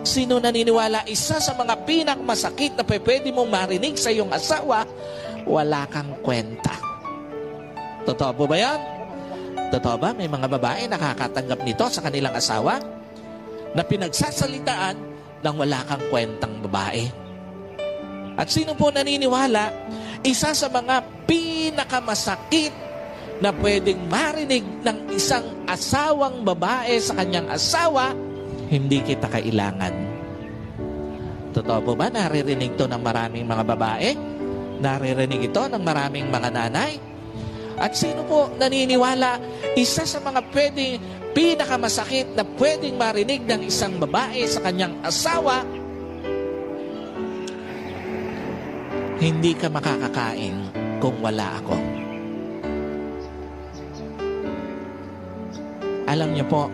Sino naniniwala isa sa mga pinakamasakit na pwede mong marinig sa iyong asawa, wala kang kwenta? Totoo po ba yan? Totoo ba? May mga babae nakakatanggap nito sa kanilang asawa na pinagsasalitaan ng wala kang kwentang babae. At sino po naniniwala, isa sa mga pinakamasakit na pwedeng marinig ng isang asawang babae sa kanyang asawa, hindi kita kailangan. Totoo po ba? Naririnig to ng maraming mga babae? Naririnig ito ng maraming mga nanay? At sino po naniniwala, isa sa mga pinakamasakit na pwedeng marinig ng isang babae sa kanyang asawa, hindi ka makakakain kung wala ako. Alam niyo po,